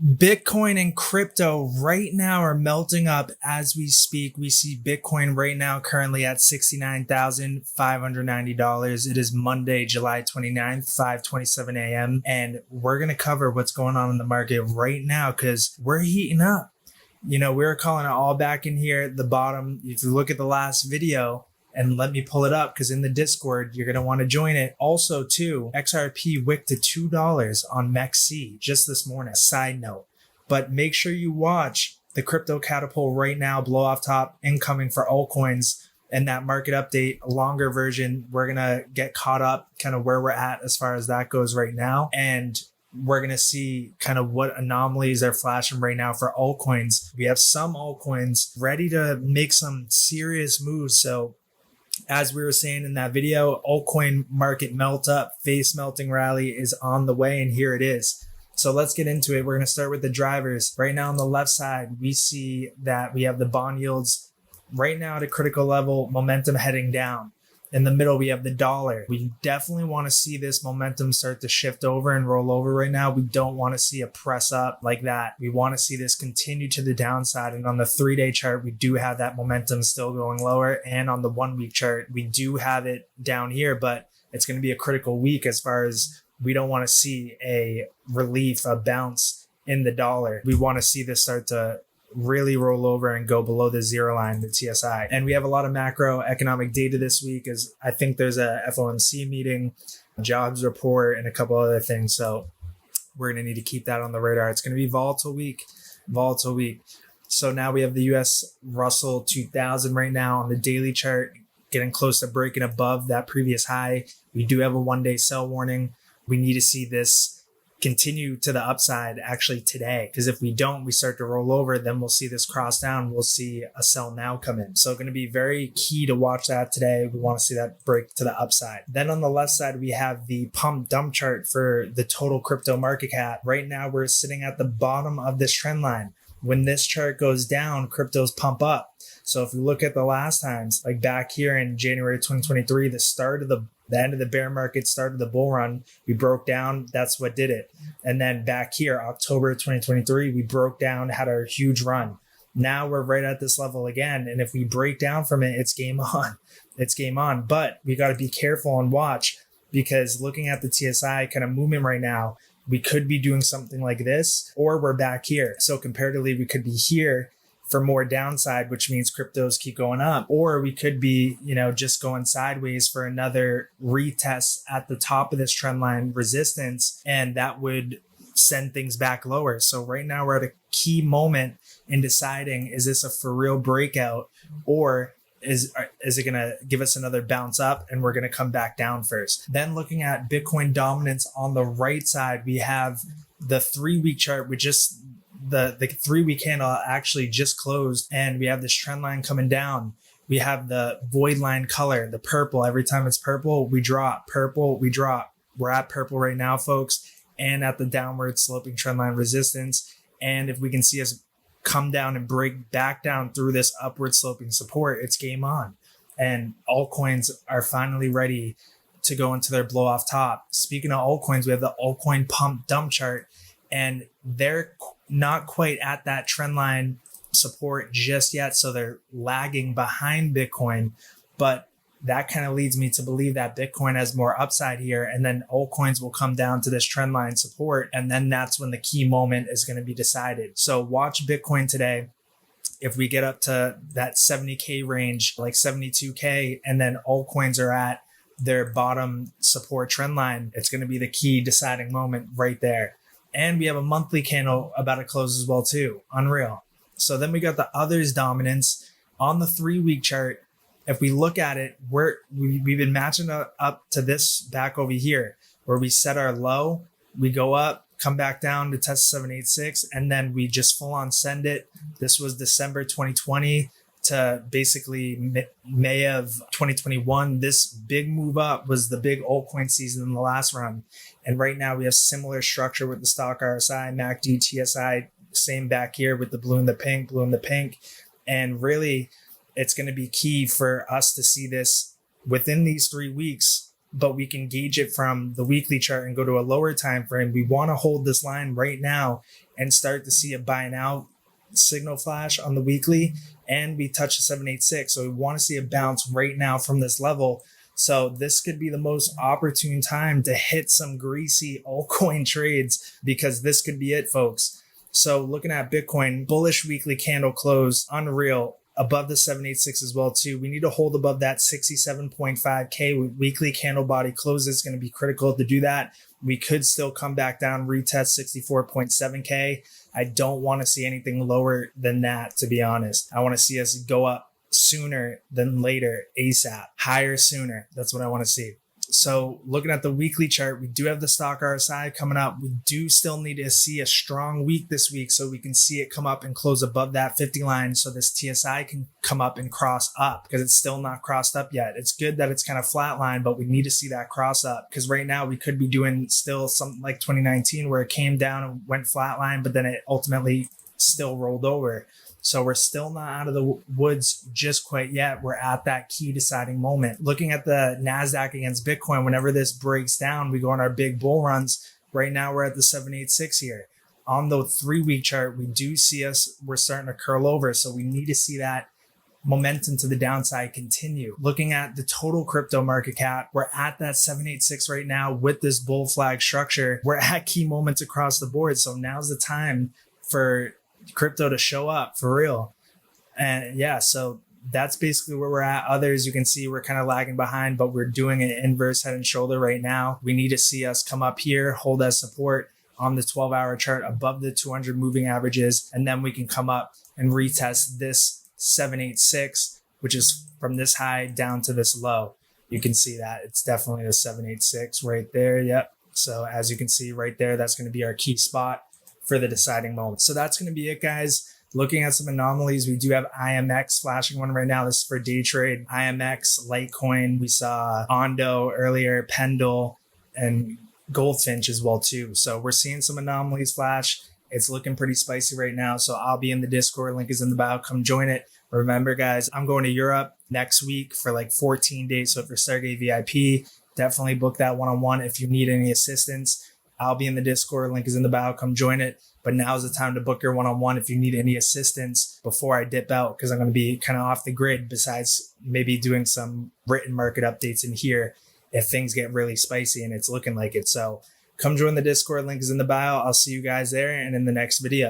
Bitcoin and crypto right now are melting up as we speak. We see Bitcoin right now currently at $69,590. It is Monday, July 29th, 5:27 a.m. And we're going to cover what's going on in the market right now because we're heating up. We were calling it all back in here at the bottom. If you look at the last video, and let me pull it up because in the Discord, you're going to want to join it. Also, too, XRP wicked to $2 on MEXC just this morning. Side note. But make sure you watch the Crypto Catapult right now, blow off top, incoming for altcoins, and that market update, a longer version. We're going to get caught up kind of where we're at as far as that goes right now. And we're going to see kind of what anomalies are flashing right now for altcoins. We have some altcoins ready to make some serious moves. So as we were saying in that video, altcoin market melt up, face melting rally is on the way, and here it is. So let's get into it. We're going to start with the drivers. Right now on the left side, we see that we have the bond yields right now at a critical level, momentum heading down. In the middle, we have the dollar. We definitely want to see this momentum start to shift over and roll over right now. We don't want to see a press up like that. We want to see this continue to the downside. And on the 3-day chart, we do have that momentum still going lower. And on the 1-week chart, we do have it down here, but it's going to be a critical week as far as we don't want to see a relief, a bounce in the dollar. We want to see this start to really roll over and go below the zero line, the TSI. And we have a lot of macroeconomic data this week, as I think there's a FOMC meeting, jobs report, and a couple other things. So we're going to need to keep that on the radar. It's going to be volatile week. So now we have the US Russell 2000 right now on the daily chart, getting close to breaking above that previous high. We do have a 1-day sell warning. We need to see this continue to the upside actually today, because if we don't, we start to roll over, then we'll see this cross down. We'll see a sell now come in. So going to be very key to watch that today. We want to see that break to the upside. Then on the left side, we have the pump dump chart for the total crypto market cap. Right now, we're sitting at the bottom of this trend line. When this chart goes down, cryptos pump up. So if you look at the last times, like back here in January 2023, the end of the bear market, started the bull run, we broke down, that's what did it. And then back here, October 2023, we broke down, had our huge run. Now we're right at this level again. And if we break down from it, it's game on. It's game on. But we got to be careful and watch, because looking at the TSI kind of movement right now, we could be doing something like this, or we're back here. So comparatively, we could be here for more downside, which means cryptos keep going up, or we could be, just going sideways for another retest at the top of this trend line resistance, and that would send things back lower. So right now we're at a key moment in deciding, is this a for real breakout, or is it going to give us another bounce up and we're going to come back down first? Then looking at Bitcoin dominance on the right side, we have the 3-week chart with just the 3-week candle actually just closed, and we have this trend line coming down. We have the void line color, the purple. Every time it's purple, we drop. Purple, we drop. We're at purple right now, folks, and at the downward sloping trend line resistance. And if we can see us come down and break back down through this upward sloping support, it's game on. And altcoins are finally ready to go into their blow off top. Speaking of altcoins, we have the altcoin pump dump chart, and they're not quite at that trend line support just yet. So they're lagging behind Bitcoin, but that kind of leads me to believe that Bitcoin has more upside here, and then altcoins will come down to this trend line support. And then that's when the key moment is going to be decided. So watch Bitcoin today. If we get up to that 70K range, like 72K, and then altcoins are at their bottom support trend line, it's going to be the key deciding moment right there. And we have a monthly candle about to close as well too. Unreal. So then we got the others dominance on the 3-week chart. If we look at it, we've been matching up to this back over here, where we set our low, we go up, come back down to test 786, and then we just full on send it. This was December 2020 to basically May of 2021. This big move up was the big altcoin season in the last run. And right now we have similar structure with the stock RSI, MACD, TSI, same back here with the blue and the pink. And really, it's going to be key for us to see this within these 3 weeks, but we can gauge it from the weekly chart and go to a lower time frame. We want to hold this line right now and start to see a buy now signal flash on the weekly, and we touch the 786. So we want to see a bounce right now from this level. So this could be the most opportune time to hit some greasy altcoin trades, because this could be it, folks. So looking at Bitcoin, bullish weekly candle close, unreal, above the 786 as well too. We need to hold above that 67.5K weekly candle body close. Is going to be critical to do that. We could still come back down, retest 64.7K. I don't want to see anything lower than that, to be honest. I want to see us go up sooner than later, ASAP, higher sooner. That's what I want to see. So looking at the weekly chart, we do have the stock RSI coming up. We do still need to see a strong week this week so we can see it come up and close above that 50 line, so this TSI can come up and cross up, because it's still not crossed up yet. It's good that it's kind of flatline, but we need to see that cross up, because right now we could be doing still something like 2019 where it came down and went flatline, but then it ultimately still rolled over. So we're still not out of the woods just quite yet. We're at that key deciding moment. Looking at the NASDAQ against Bitcoin, whenever this breaks down, we go on our big bull runs. Right now, we're at the 786 here. On the 3-week chart, we do see we're starting to curl over. So we need to see that momentum to the downside continue. Looking at the total crypto market cap, we're at that 786 right now with this bull flag structure. We're at key moments across the board. So now's the time for crypto to show up for real. And yeah, so that's basically where we're at. Others, you can see we're kind of lagging behind, but we're doing an inverse head and shoulder right now. We need to see us come up here, hold as support on the 12-hour chart above the 200 moving averages, and then we can come up and retest this 786, which is from this high down to this low. You can see that it's definitely the 786 right there. Yep. So as you can see right there, that's going to be our key spot for the deciding moment. So that's going to be it, guys. Looking at some anomalies, we do have IMX flashing one right now. This is for day trade. IMX, Litecoin. We saw Ondo earlier, Pendle, and Goldfinch as well too. So we're seeing some anomalies flash. It's looking pretty spicy right now. So I'll be in the Discord. Link is in the bio. Come join it. Remember, guys, I'm going to Europe next week for like 14 days. So if you're Stargate VIP, definitely book that one-on-one if you need any assistance. I'll be in the Discord. Link is in the bio. Come join it. But now's the time to book your one-on-one if you need any assistance before I dip out, because I'm going to be kind of off the grid, besides maybe doing some written market updates in here if things get really spicy, and it's looking like it. So come join the Discord. Link is in the bio. I'll see you guys there and in the next video.